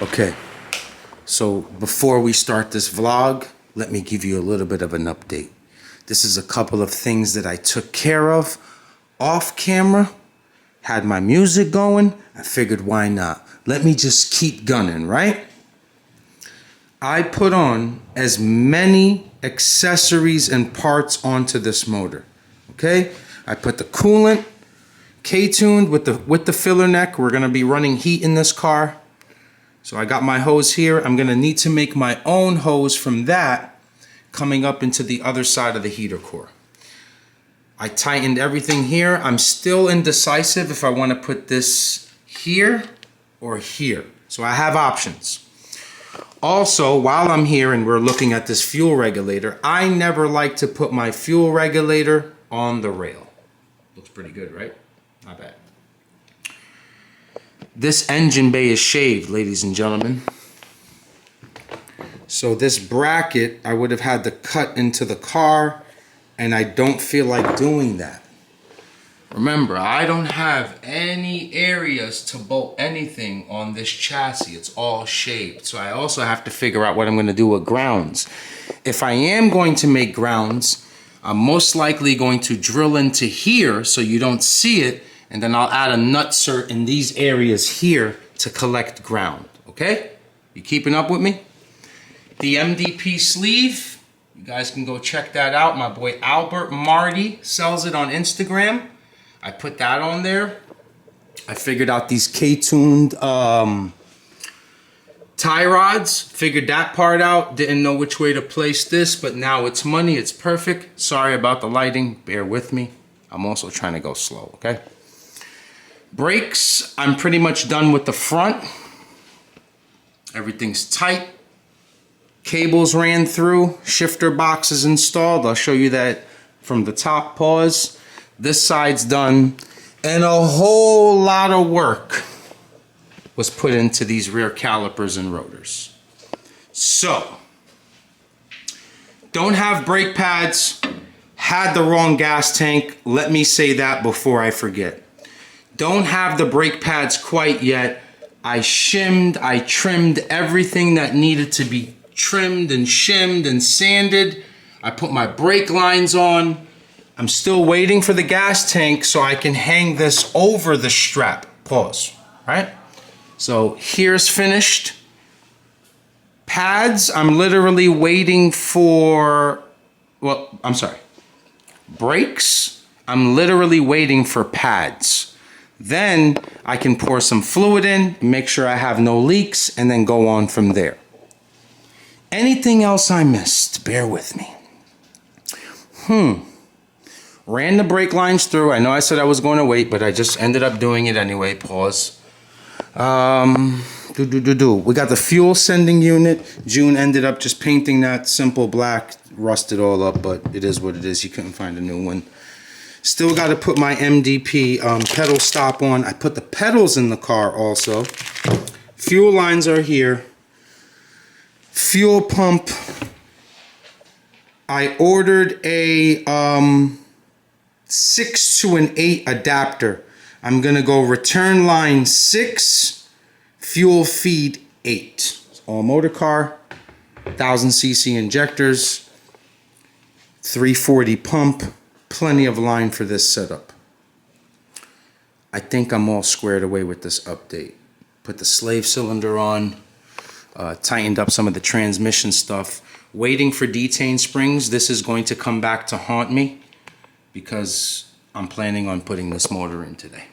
Okay, so before we start this vlog, let me give you a little bit of an update. This is a couple of things that I took care of off camera. Had my music going. I figured, why not? Let me just keep gunning, right? I put on as many accessories and parts onto this motor. Okay? I put the coolant, K-tuned with the filler neck. We're gonna be running heat in this car. So I got my hose here. I'm gonna need to make my own hose from that coming up into the other side of the heater core. I tightened everything here. I'm still indecisive if I wanna put this here or here. So I have options. Also, while I'm here and we're looking at this fuel regulator, I never like to put my fuel regulator on the rail. Looks pretty good, right? Not bad. This engine bay is shaved, ladies and gentlemen. So this bracket, I would have had to cut into the car, and I don't feel like doing that. Remember, I don't have any areas to bolt anything on this chassis. It's all shaved. So I also have to figure out what I'm gonna do with grounds. If I am going to make grounds, I'm most likely going to drill into here so you don't see it, and then I'll add a nutsert in these areas here to collect ground, okay? You keeping up with me? The MDP sleeve, you guys can go check that out. My boy Albert Marty sells it on Instagram. I put that on there. I figured out these K-tuned tie rods, figured that part out, didn't know which way to place this, but now it's money, it's perfect. Sorry about the lighting, bear with me. I'm also trying to go slow, okay? Brakes, I'm pretty much done with the front. Everything's tight. Cables ran through, shifter box is installed. I'll show you that from the top, pause. This side's done, and a whole lot of work was put into these rear calipers and rotors. So, don't have brake pads, had the wrong gas tank. Let me say that before I forget. Don't have the brake pads quite yet. I shimmed, I trimmed everything that needed to be trimmed and shimmed and sanded. I put my brake lines on. I'm still waiting for the gas tank so I can hang this over the strap. Pause, right? So here's finished. Pads, I'm literally waiting for, well, I'm sorry. Brakes, I'm literally waiting for pads. Then I can pour some fluid in, make sure I have no leaks, and then go on from there. Anything else I missed? Bear with me. Ran the brake lines through. I know I said I was going to wait, but I just ended up doing it anyway. Pause. We got the fuel sending unit. June ended up just painting that simple black, rusted all up, but it is what it is. You couldn't find a new one. Still got to put my MDP pedal stop on. I put the pedals in the car also. Fuel lines are here. Fuel pump. I ordered a 6 to an 8 adapter. I'm going to go return line 6, fuel feed 8. It's all motor car, 1000cc injectors, 340 pump. Plenty of line for this setup. I think I'm all squared away with this update. Put the slave cylinder on, tightened up some of the transmission stuff. Waiting for detain springs. This is going to come back to haunt me because I'm planning on putting this motor in today.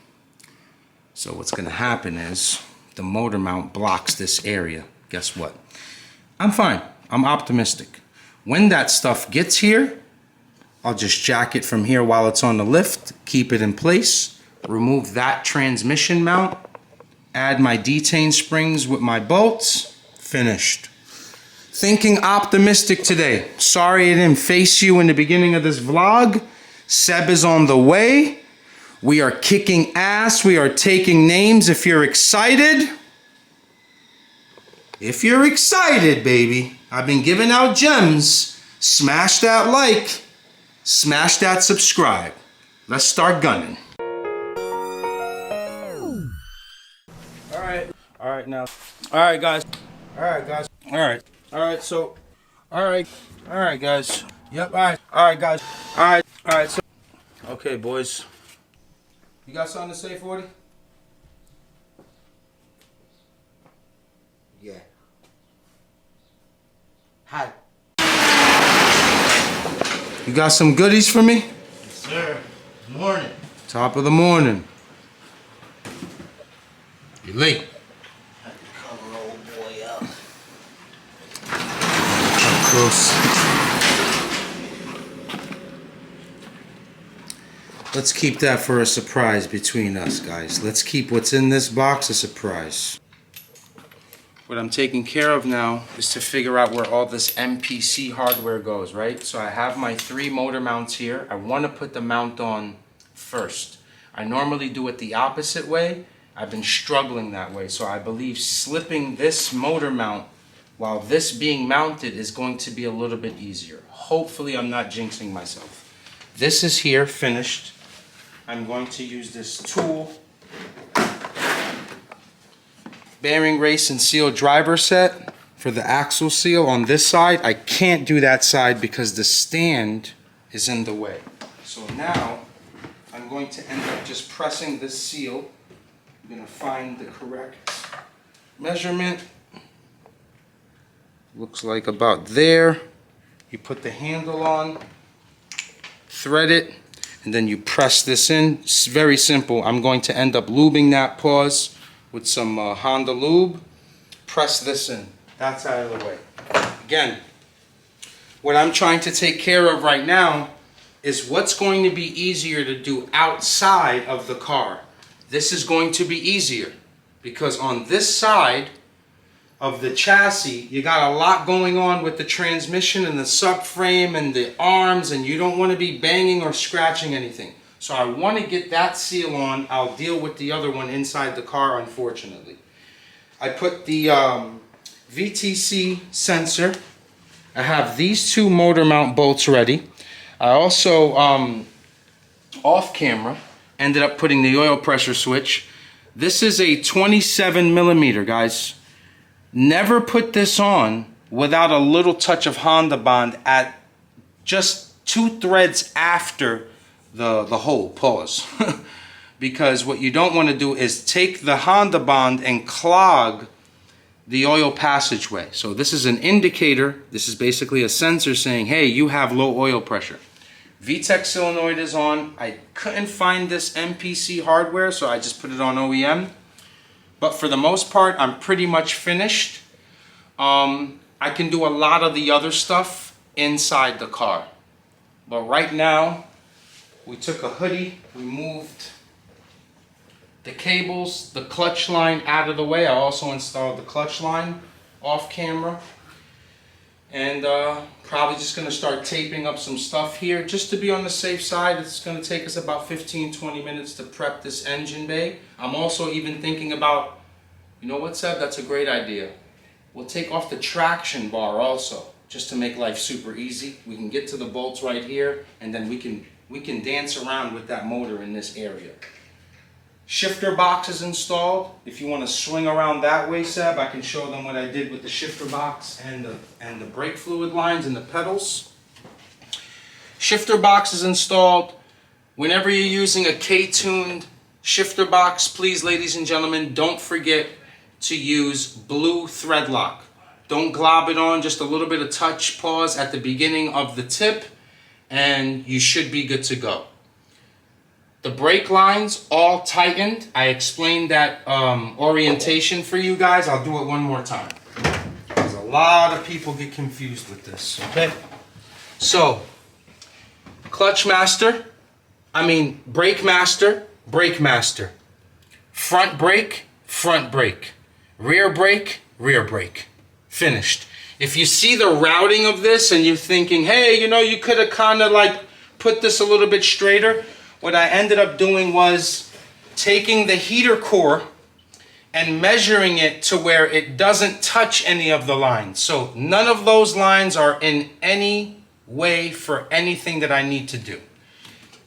So what's going to happen is the motor mount blocks this area. Guess what? I'm fine. I'm optimistic. When that stuff gets here, I'll just jack it from here while it's on the lift, keep it in place, remove that transmission mount, add my detain springs with my bolts, finished. Thinking optimistic today. Sorry I didn't face you in the beginning of this vlog. Seb is on the way. We are kicking ass. We are taking names. If you're excited, baby, I've been giving out gems. Smash that like. Smash that subscribe. Let's start gunning. All right, now. All right, guys. All right, guys. All right. All right, so. All right. All right, guys. Yep, all right. All right, guys. All right. All right, so. Okay, boys. You got something to say, 40? Yeah. Hi. You got some goodies for me? Yes, sir. Good morning. Top of the morning. You're late. Had to cover old boy up. Up close. Let's keep that for a surprise between us, guys. Let's keep what's in this box a surprise. What I'm taking care of now is to figure out where all this MPC hardware goes, right? So I have my 3 motor mounts here. I want to put the mount on first. I normally do it the opposite way. I've been struggling that way. So I believe slipping this motor mount while this being mounted is going to be a little bit easier. Hopefully I'm not jinxing myself. This is here, finished. I'm going to use this tool. Bearing race and seal driver set for the axle seal on this side. I can't do that side because the stand is in the way. So now I'm going to end up just pressing this seal. I'm going to find the correct measurement. Looks like about there. You put the handle on, thread it, and then you press this in. It's very simple. I'm going to end up lubing that pause with some Honda lube. Press this in. That's out of the way. Again, what I'm trying to take care of right now is what's going to be easier to do outside of the car. This is going to be easier because on this side of the chassis, you got a lot going on with the transmission and the subframe and the arms, and you don't want to be banging or scratching anything. So I want to get that seal on. I'll deal with the other one inside the car, unfortunately. I put the VTC sensor. I have these 2 motor mount bolts ready. I also, off camera, ended up putting the oil pressure switch. This is a 27 millimeter, guys. Never put this on without a little touch of Honda bond at just 2 threads after the hole, pause. Because what you don't want to do is take the Honda bond and clog the oil passageway. So this is an indicator. This is basically a sensor saying, hey, you have low oil pressure. VTEC solenoid is on. I couldn't find this MPC hardware, so I just put it on OEM. But for the most part, I'm pretty much finished. I can do a lot of the other stuff inside the car. But right now, we took a hoodie, we moved the cables, the clutch line out of the way. I also installed the clutch line off camera. And probably just gonna start taping up some stuff here just to be on the safe side. It's gonna take us about 15-20 minutes to prep this engine bay. I'm also even thinking about, you know what, Seb, that's a great idea. We'll take off the traction bar also, just to make life super easy. We can get to the bolts right here, and then we can dance around with that motor in this area. Shifter box is installed. If you want to swing around that way, Seb, I can show them what I did with the shifter box and the brake fluid lines and the pedals. Shifter box is installed. Whenever you're using a K-tuned shifter box, please, ladies and gentlemen, don't forget to use blue thread lock. Don't glob it on, just a little bit of touch pause at the beginning of the tip, and you should be good to go. The brake lines all tightened. I explained that orientation for you guys. I'll do it one more time, because a lot of people get confused with this, okay? So, brake master, brake master. Front brake, rear brake. Finished. If you see the routing of this and you're thinking, hey, you know, you could have kind of like put this a little bit straighter, what I ended up doing was taking the heater core and measuring it to where it doesn't touch any of the lines. So none of those lines are in any way for anything that I need to do.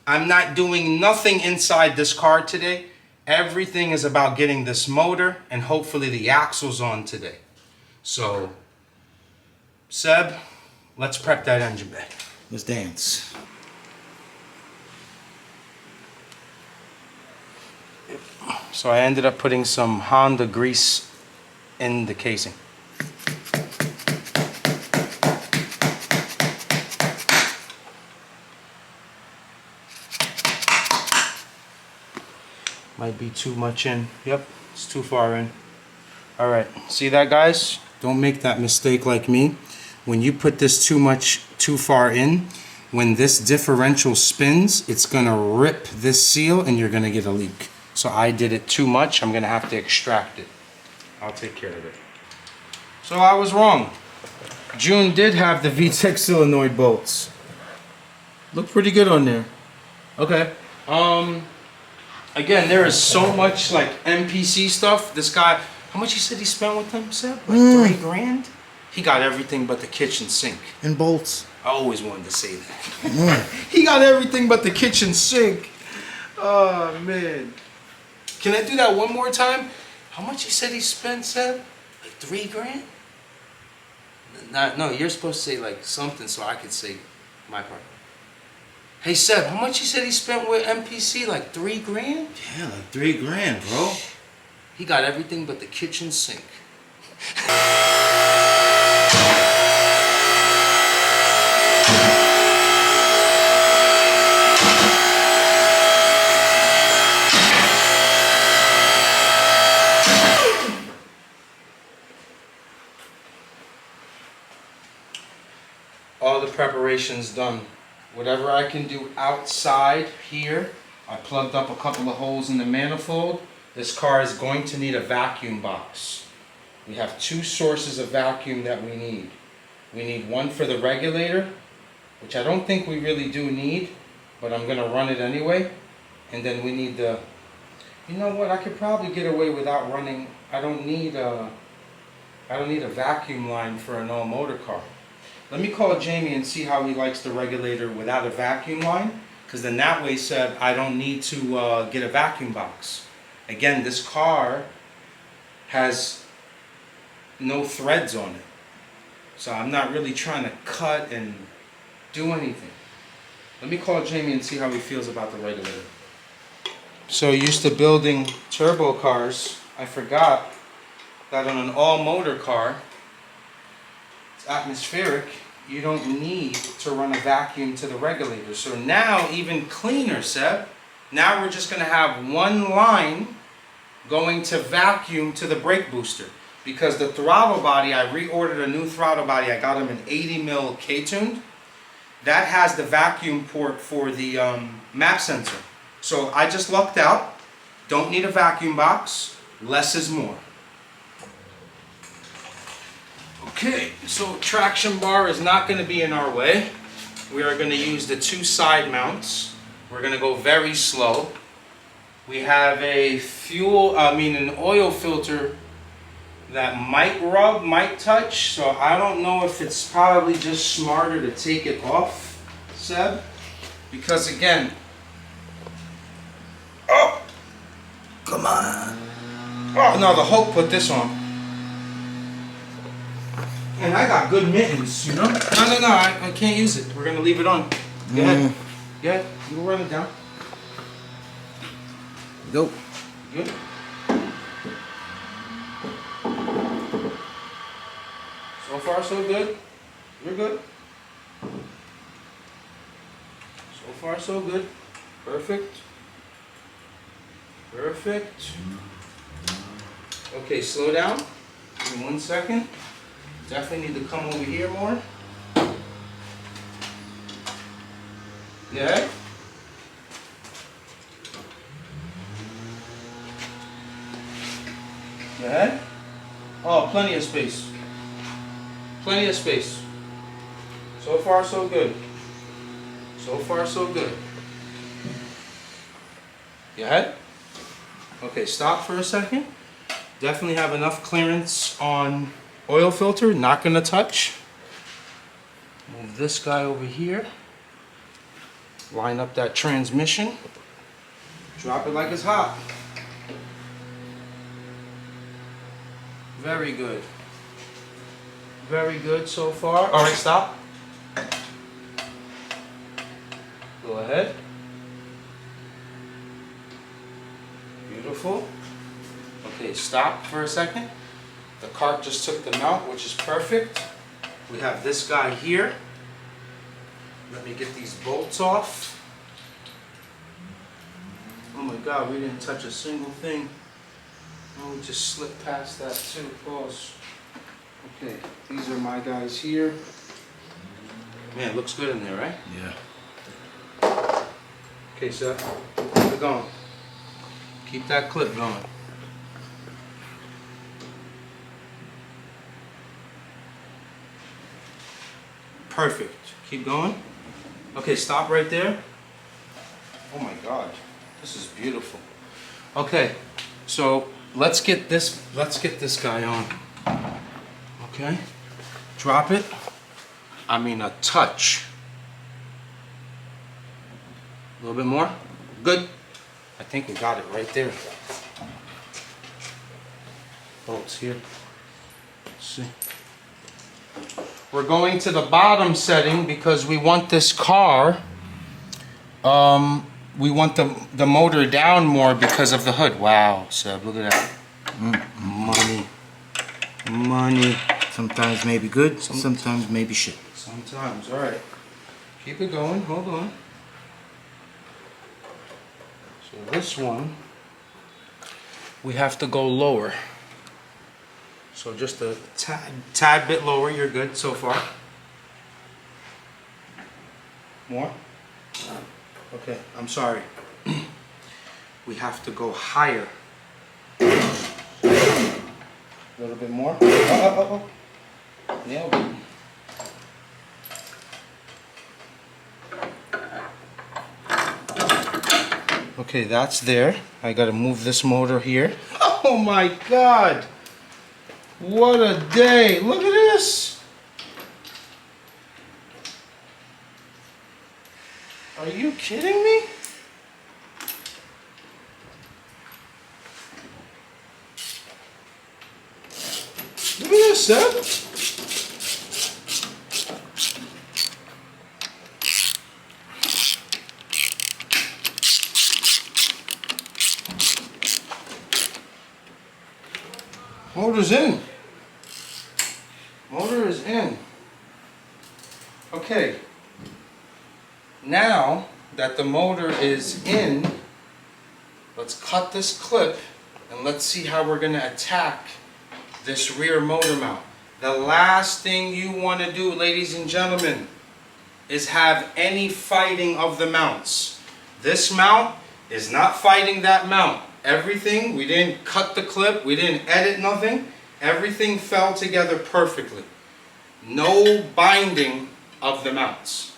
I'm not doing nothing inside this car today. Everything is about getting this motor and hopefully the axles on today. So, Seb, let's prep that engine bay. Let's dance. So I ended up putting some Honda grease in the casing. Might be too much in. Yep, it's too far in. All right, see that, guys? Don't make that mistake like me. When you put this too far in, when this differential spins, it's gonna rip this seal and you're gonna get a leak. So I did it too much. I'm gonna have to extract it. I'll take care of it. So I was wrong. June did have the VTEC solenoid bolts. Look pretty good on there. Okay. Again, there is so much like MPC stuff. This guy, how much he said he spent with them, Seb? Like 3 grand? He got everything but the kitchen sink. And bolts. I always wanted to say that. He got everything but the kitchen sink. Oh, man. Can I do that one more time? How much he said he spent, Seb? Like 3 grand? No, you're supposed to say like something so I could say my part. Hey Seb, how much he said he spent with MPC? Like 3 grand? Yeah, like 3 grand, bro. He got everything but the kitchen sink. All the preparations done. Whatever I can do outside here, I plugged up a couple of holes in the manifold. This car is going to need a vacuum box. We have 2 sources of vacuum that we need. We need one for the regulator, which I don't think we really do need, but I'm gonna run it anyway. And then we need the, you know what, I could probably get away without running, I don't need a vacuum line for an all motor car. Let me call Jamie and see how he likes the regulator without a vacuum line, because then that way, Seb, I don't need to get a vacuum box. Again, this car has no threads on it, so I'm not really trying to cut and do anything. Let me call Jamie and see how he feels about the regulator. So used to building turbo cars, I forgot that on an all-motor car, it's atmospheric, you don't need to run a vacuum to the regulator. So now, even cleaner, Seb, now we're just gonna have one line going to vacuum to the brake booster. Because the throttle body, I reordered a new throttle body, I got them in 80mm K-tuned. That has the vacuum port for the map sensor. So I just lucked out, don't need a vacuum box, less is more. Okay, so traction bar is not going to be in our way. We are going to use the 2 side mounts. We're going to go very slow. We have an oil filter that might rub, might touch, so I don't know if it's probably just smarter to take it off, Seb, because again, oh, Come on. oh no, the Hulk put this on. And I got good mittens, you know? No, I can't use it. We're gonna leave it on. Go ahead. Go ahead. You can run it down. Go. Good. So far, so good. You're good. So far, so good. Perfect. Perfect. Okay, slow down. Give me 1 second. Definitely need to come over here more. Yeah. Yeah. Oh, plenty of space. Plenty of space. So far, so good. So far, so good. You ahead? Okay, stop for a second. Definitely have enough clearance on oil filter, not gonna touch. Move this guy over here. Line up that transmission. Drop it like it's hot. Very good. Very good so far. All right, stop. Go ahead. Beautiful. Okay, stop for a second. The cart just took the mount, which is perfect. We have this guy here. Let me get these bolts off. Oh my God, we didn't touch a single thing. Oh, we just slipped past that too. Pause. Okay, these are my guys here. Man, it looks good in there, right? Yeah. Okay, sir. Keep it going. Keep that clip going. Perfect. Keep going. Okay, stop right there. Oh my God, this is beautiful. Okay, so let's get this guy on. Okay, drop it. I mean a touch. A little bit more. Good. I think we got it right there. Bolts here. Let's see. We're going to the bottom setting because we want this car. We want the motor down more because of the hood. Wow, Seb, look at that. Money. Money. Sometimes maybe good, sometimes maybe shit. Sometimes, all right. Keep it going, hold on. So this one, we have to go lower. So just a tad bit lower, you're good so far. More? Okay, I'm sorry. We have to go higher. A little bit more. Oh. Nailed it. Okay, that's there. I gotta move this motor here. Oh my God! What a day! Look at this! Are you kidding me? Look at this, Seb. Motor's in. Motor is in. Okay. Now that the motor is in, let's cut this clip and let's see how we're going to attack this rear motor mount. The last thing you want to do, ladies and gentlemen, is have any fighting of the mounts. This mount is not fighting that mount. Everything, we didn't cut the clip, we didn't edit nothing. Everything fell together perfectly. No binding of the mounts.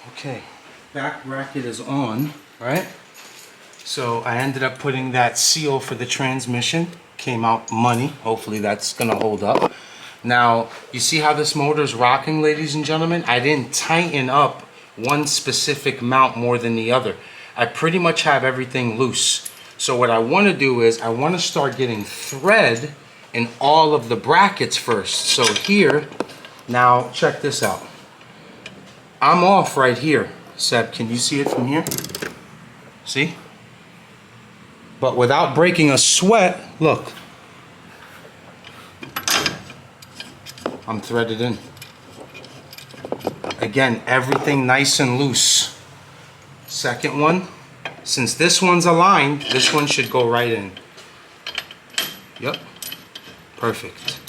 Okay, back bracket is on, right? So I ended up putting that seal for the transmission. Came out money. Hopefully that's gonna hold up. Now, you see how this motor is rocking, ladies and gentlemen? I didn't tighten up one specific mount more than the other. I pretty much have everything loose. So what I wanna do is I wanna start getting thread in all of the brackets first. So here, now check this out. I'm off right here. Seb, can you see it from here? See? But without breaking a sweat, look. I'm threaded in. Again, everything nice and loose. Second one, since this one's aligned, this one should go right in. Yep, perfect.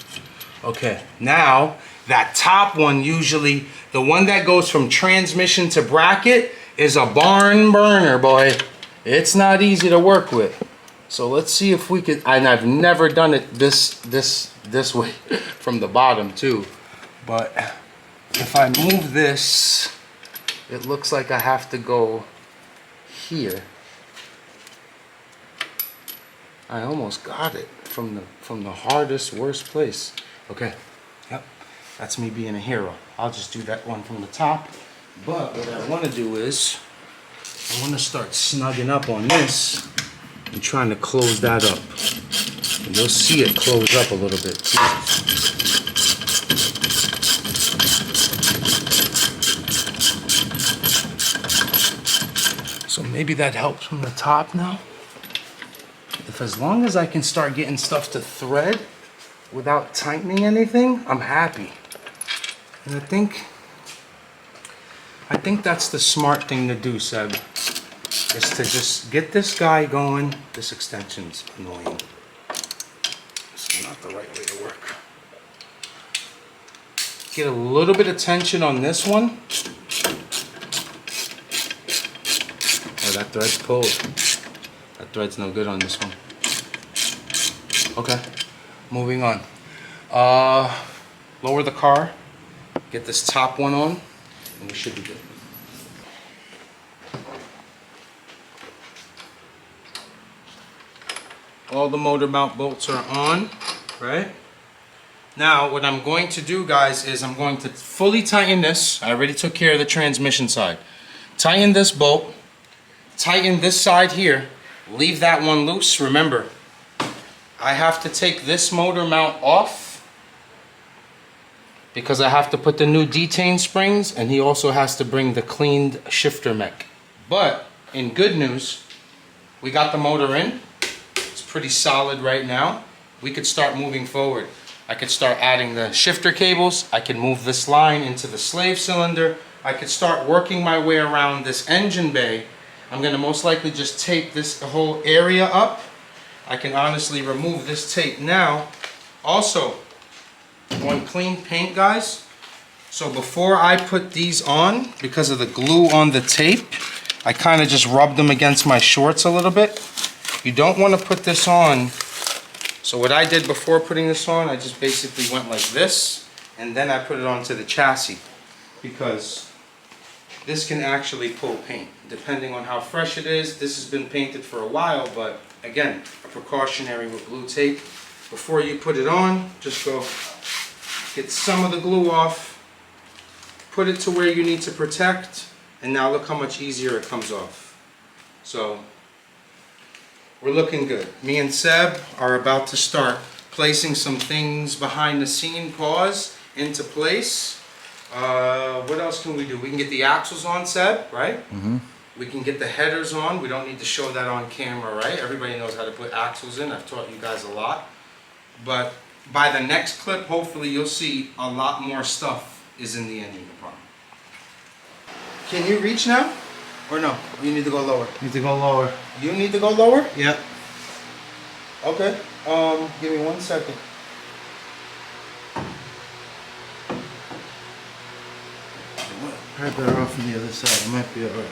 Okay, now that top one, usually the one that goes from transmission to bracket is a barn burner, boy. It's not easy to work with. So let's see if we could, and I've never done it this way from the bottom too. But if I move this, it looks like I have to go here. I almost got it. from the hardest, worst place. Okay. Yep. That's me being a hero. I'll just do that one from the top. But what I want to do is I want to start snugging up on this and trying to close that up. And you'll see it close up a little bit. So maybe that helps from the top now. If as long as I can start getting stuff to thread without tightening anything, I'm happy. And I think that's the smart thing to do, Seb. Is to just get this guy going. This extension's annoying. This is not the right way to work. Get a little bit of tension on this one. Oh, that thread's pulled. That thread's no good on this one. Okay, moving on. Lower the car. Get this top one on, and we should be good. All the motor mount bolts are on, right? Now, what I'm going to do, guys, is I'm going to fully tighten this. I already took care of the transmission side. Tighten this bolt, tighten this side here, leave that one loose. Remember, I have to take this motor mount off because I have to put the new detain springs, and he also has to bring the cleaned shifter mech. But, in good news, we got the motor in. It's pretty solid right now. We could start moving forward. I could start adding the shifter cables. I can move this line into the slave cylinder. I could start working my way around this engine bay. I'm gonna most likely just tape this whole area up. I can honestly remove this tape now. Also, on clean paint, guys. So before I put these on, because of the glue on the tape, I kind of just rubbed them against my shorts a little bit. You don't want to put this on. So what I did before putting this on, I just basically went like this, and then I put it onto the chassis, because this can actually pull paint, depending on how fresh it is. This has been painted for a while, but again, a precautionary with glue tape. Before you put it on, just go get some of the glue off, put it to where you need to protect, and now look how much easier it comes off. So we're looking good. Me and Seb are about to start placing some things behind the scene pause into place. What else can we do? We can get the axles on, Seb, right? Mm-hmm. We can get the headers on. We don't need to show that on camera, right? Everybody knows how to put axles in. I've taught you guys a lot. But by the next clip, hopefully you'll see a lot more stuff is in the engine department. Can you reach now? Or no? You need to go lower? Need to go lower. You need to go lower? Yep. Okay. Give me 1 second. Probably better off on the other side. It might be alright.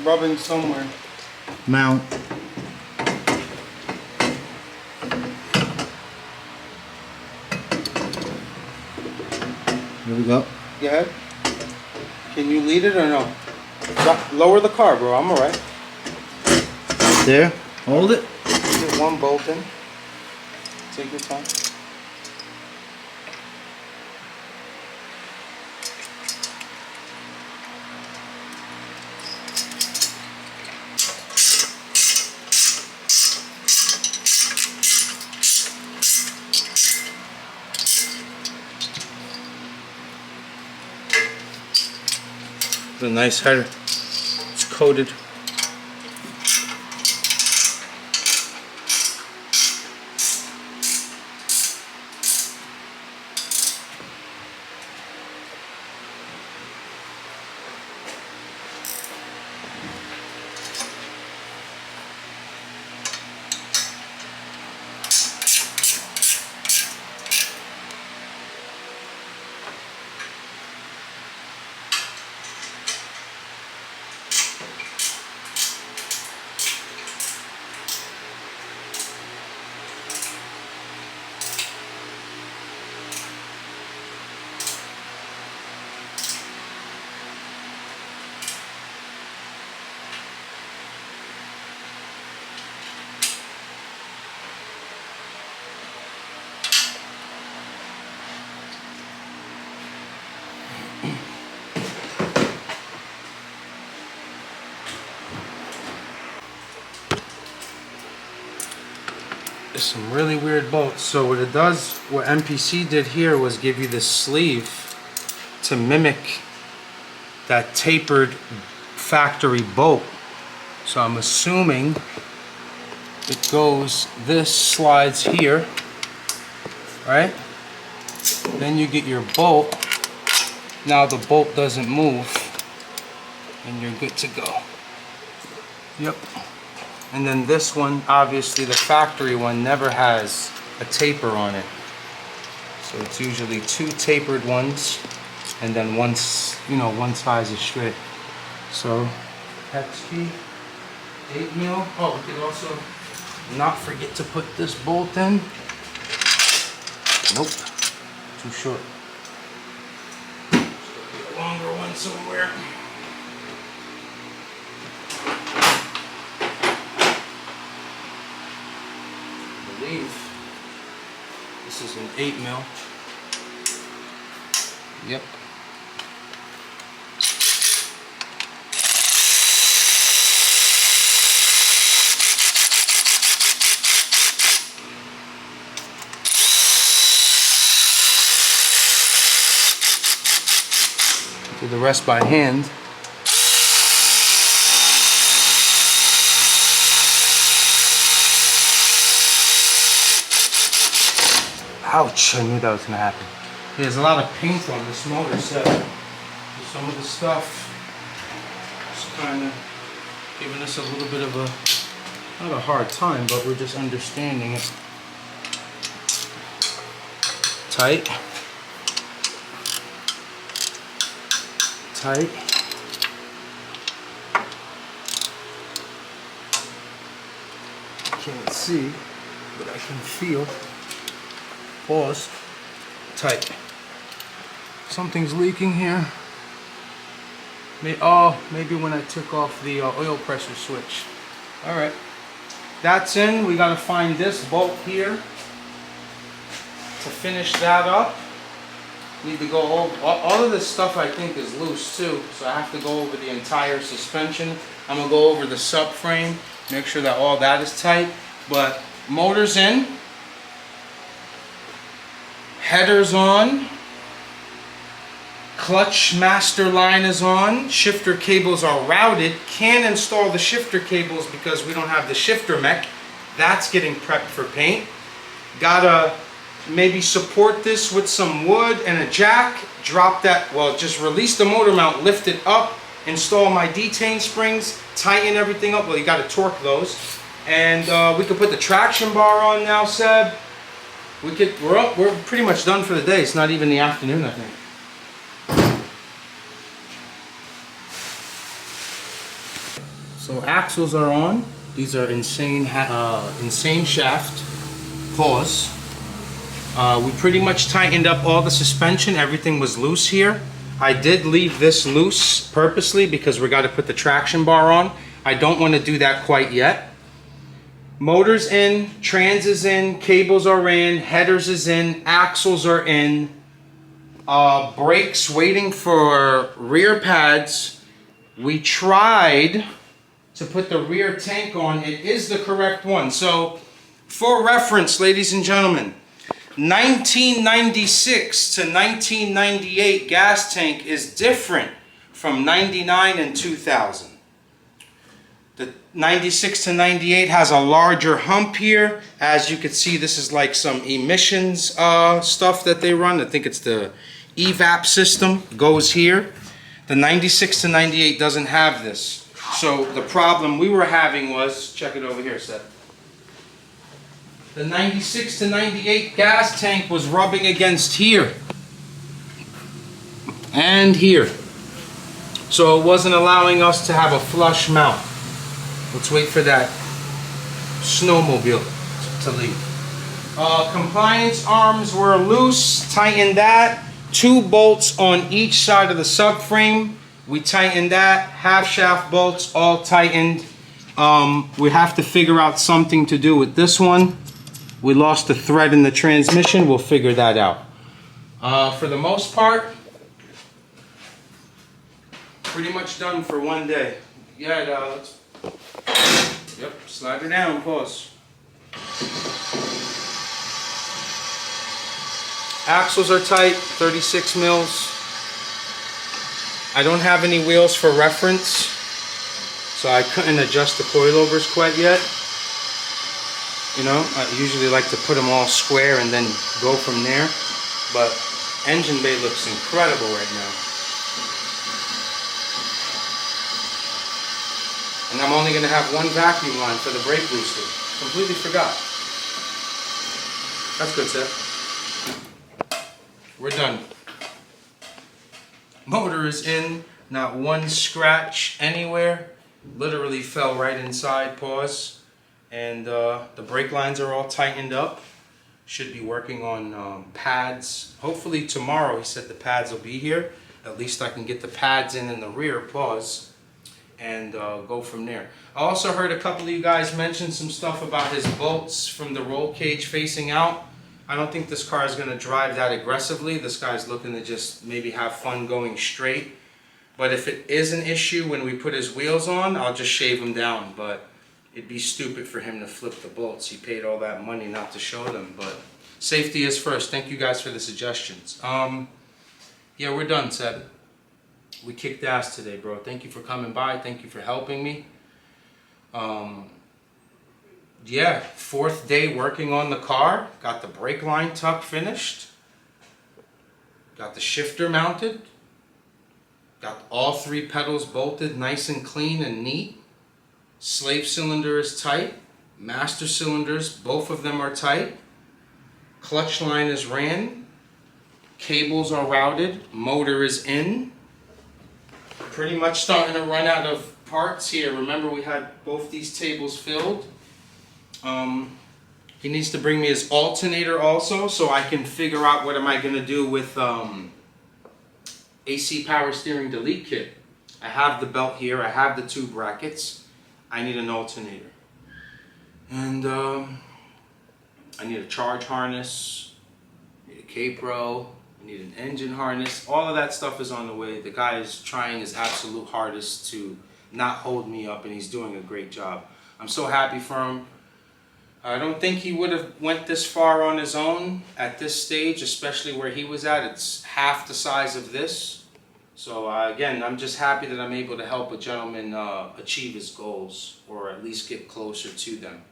Rubbing somewhere. Mount. Here we go. Go ahead. Can you lead it or no? Lower the car, bro. I'm alright. There. Hold it. Get one bolt in. Take your time. It's a nice header. It's coated. There's some really weird bolts. So what it does, what MPC did here was give you this sleeve to mimic that tapered factory bolt. So I'm assuming it goes, this slides here, right? Then you get your bolt. Now the bolt doesn't move and you're good to go. Yep. And then this one, obviously the factory one never has a taper on it. So it's usually 2 tapered ones and then one size is straight. So hex key, 8 mil. Oh, we could also not forget to put this bolt in. Nope, too short. Let's get a longer one somewhere. I believe this is an 8 mil. Yep. Do the rest by hand. Ouch, I knew that was gonna happen. There's a lot of paint on this motor set. Some of the stuff is kind of giving us a little bit of a, not a hard time, but we're just understanding it. Tight. Tight. Can't see, but I can feel. Pause. Tight. Something's leaking here. Maybe when I took off the oil pressure switch. Alright. That's in. We gotta find this bolt here to finish that up. Need to go over, all of this stuff I think is loose too, so I have to go over the entire suspension. I'm gonna go over the subframe, make sure that all that is tight. But motor's in, header's on, clutch master line is on, shifter cables are routed. Can't install the shifter cables because we don't have the shifter mech. That's getting prepped for paint. Gotta maybe support this with some wood and a jack, drop that, well, just release the motor mount, lift it up, install my detain springs, tighten everything up. Well, you got to torque those. And we could put the traction bar on now, Seb. We're pretty much done for the day. It's not even the afternoon, I think. So axles are on. These are insane shaft. Pause. We pretty much tightened up all the suspension. Everything was loose here. I did leave this loose purposely because we got to put the traction bar on. I don't want to do that quite yet. Motor's in, trans is in, cables are in, headers is in, axles are in. Brakes waiting for rear pads. We tried to put the rear tank on. It is the correct one. So for reference, ladies and gentlemen, 1996 to 1998 gas tank is different from 99 and 2000. The 96 to 98 has a larger hump here. As you can see, this is like some emissions stuff that they run. I think it's the evap system goes here. The 96 to 98 doesn't have this. So the problem we were having was, check it over here, Seth. The 96 to 98 gas tank was rubbing against here and here. So it wasn't allowing us to have a flush mount. Let's wait for that snowmobile to leave. Compliance arms were loose, tightened that. 2 bolts on each side of the subframe. We tightened that. Half shaft bolts all tightened. We have to figure out something to do with this one. We lost a thread in the transmission. We'll figure that out. For the most part, pretty much done for one day. Yeah, let's. Yep, slide her down. Pause. Axles are tight, 36 mils. I don't have any wheels for reference, so I couldn't adjust the coilovers quite yet. You know, I usually like to put them all square and then go from there. But engine bay looks incredible right now. And I'm only going to have one vacuum line for the brake booster. Completely forgot. That's good, Seth. We're done. Motor is in. Not one scratch anywhere. Literally fell right inside. Pause. And the brake lines are all tightened up. Should be working on pads. Hopefully tomorrow, he said the pads will be here. At least I can get the pads in the rear. Pause. And go from there. I also heard a couple of you guys mention some stuff about his bolts from the roll cage facing out. I don't think this car is going to drive that aggressively. This guy's looking to just maybe have fun going straight. But if it is an issue when we put his wheels on, I'll just shave them down. But it'd be stupid for him to flip the bolts. He paid all that money not to show them. But safety is first. Thank you guys for the suggestions. Yeah, we're done, Seb. We kicked ass today, bro. Thank you for coming by. Thank you for helping me. Yeah, 4th day working on the car. Got the brake line tuck finished. Got the shifter mounted. Got all 3 pedals bolted nice and clean and neat. Slave cylinder is tight. Master cylinders, both of them are tight. Clutch line is ran. Cables are routed. Motor is in. Pretty much starting to run out of parts here. Remember, we had both these tables filled. He needs to bring me his alternator also, so I can figure out what am I going to do with AC power steering delete kit. I have the belt here. I have the 2 brackets. I need an alternator. And I need a charge harness. I need a K-Pro. I need an engine harness. All of that stuff is on the way. The guy is trying his absolute hardest to not hold me up, and he's doing a great job. I'm so happy for him. I don't think he would have went this far on his own at this stage, especially where he was at. It's half the size of this. So again, I'm just happy that I'm able to help a gentleman achieve his goals, or at least get closer to them.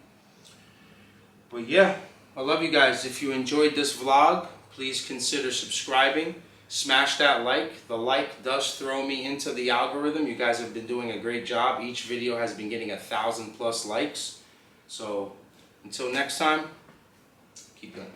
But yeah, I love you guys. If you enjoyed this vlog, please consider subscribing. Smash that like. The like does throw me into the algorithm. You guys have been doing a great job. Each video has been getting 1,000+ likes. So until next time, keep going.